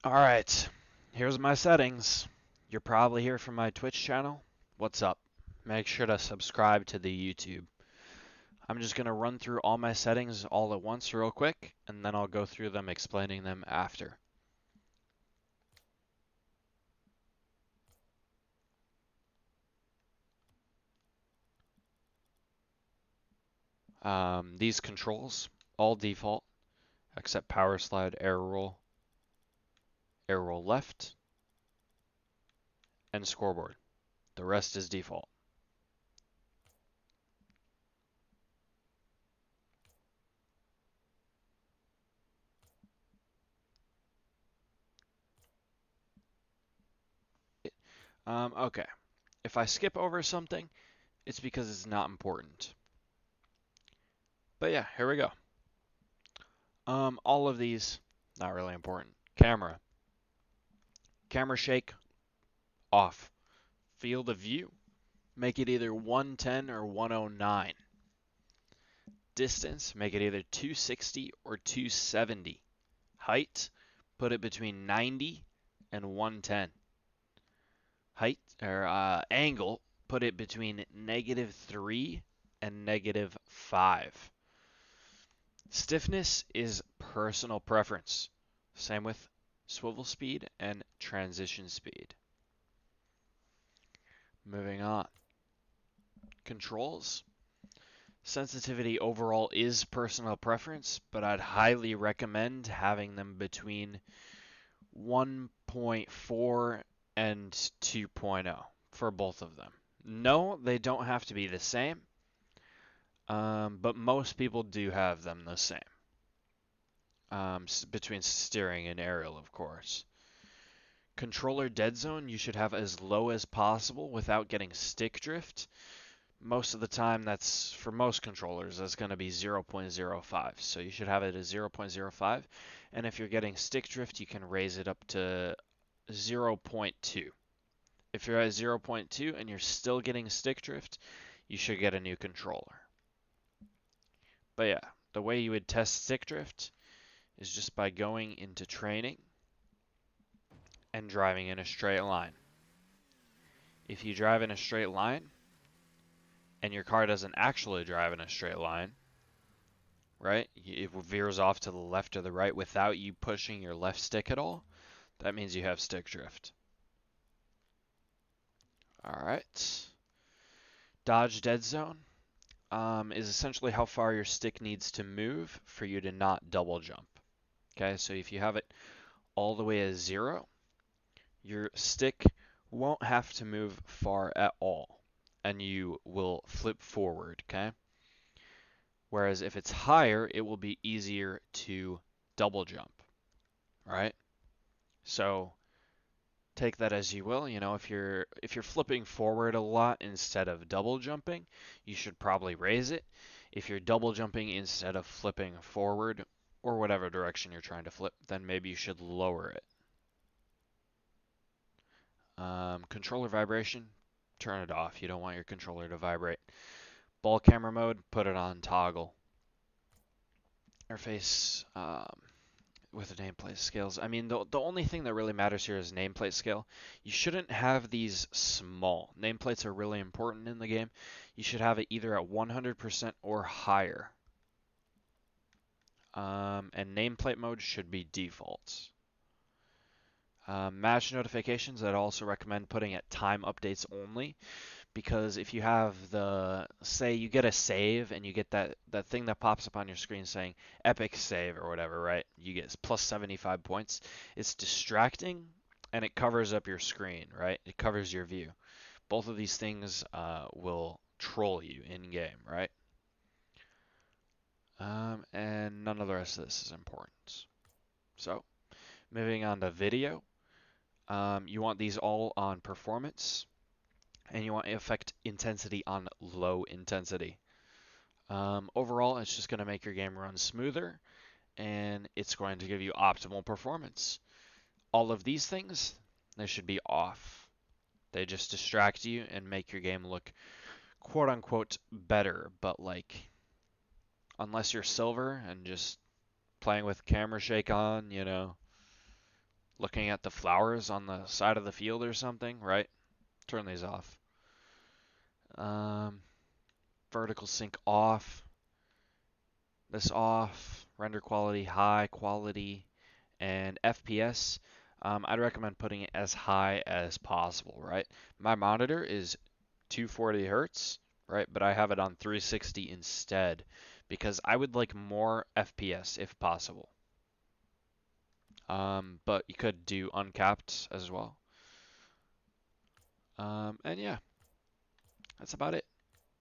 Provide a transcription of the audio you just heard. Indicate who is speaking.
Speaker 1: Alright, here's my settings. You're probably here from my Twitch channel. What's up? Make sure to subscribe to the YouTube. I'm just going to run through all my settings all at once real quick, and then I'll go through them explaining them after. These controls, all default, except power slide, arrow roll left, and scoreboard. The rest is default. Okay. If I skip over something, it's because it's not important. But yeah, here we go. All of these, not really important. Camera. Camera shake, off. Field of view, make it either 110 or 109. Distance, make it either 260 or 270. Height, put it between 90 and 110. Height, or angle, put it between -3 and -5. Stiffness is personal preference. Same with swivel speed and transition speed. Moving on. Controls. Sensitivity overall is personal preference, but I'd highly recommend having them between 1.4 and 2.0 for both of them. No, they don't have to be the same, but most people do have them the same. Between steering and aerial, of course. Controller dead zone you should have as low as possible without getting stick drift. Most of the time, that's for most controllers, that's going to be 0.05. So you should have it as 0.05. And if you're getting stick drift, you can raise it up to 0.2. If you're at 0.2 and you're still getting stick drift, you should get a new controller. But yeah, the way you would test stick drift is just by going into training and driving in a straight line. If you drive in a straight line and your car doesn't actually drive in a straight line, right? It veers off to the left or the right without you pushing your left stick at all, that means you have stick drift. Alright. Dodge dead zone is essentially how far your stick needs to move for you to not double jump. Okay, so if you have it all the way at 0, your stick won't have to move far at all, and you will flip forward, okay? Whereas if it's higher, it will be easier to double jump, right? So take that as you will. You know, if you're flipping forward a lot instead of double jumping, you should probably raise it. If you're double jumping instead of flipping forward or whatever direction you're trying to flip, then maybe you should lower it. Controller vibration, turn it off. You don't want your controller to vibrate. Ball camera mode, put it on toggle. Interface with the nameplate scales. I mean, the only thing that really matters here is nameplate scale. You shouldn't have these small. Nameplates are really important in the game. You should have it either at 100% or higher. And nameplate mode should be default. Match notifications, I'd also recommend putting at time updates only, because if you have say you get a save and you get that thing that pops up on your screen saying epic save or whatever, right? You get plus 75 points. It's distracting and it covers up your screen, right? It covers your view. Both of these things will troll you in game, right? And none of the rest of this is important. So, moving on to video. You want these all on performance, and you want effect intensity on low intensity. Overall, it's just going to make your game run smoother, and it's going to give you optimal performance. All of these things, they should be off. They just distract you and make your game look quote unquote better, but like, unless you're silver and just playing with camera shake on, you know, looking at the flowers on the side of the field or something, right? Turn these off. Um, Vertical sync off. This off. Render quality high, quality, and FPS. I'd recommend putting it as high as possible, right? My monitor is 240 hertz, right? But I have it on 360 instead because I would like more FPS if possible. But you could do uncapped as well. And yeah, that's about it.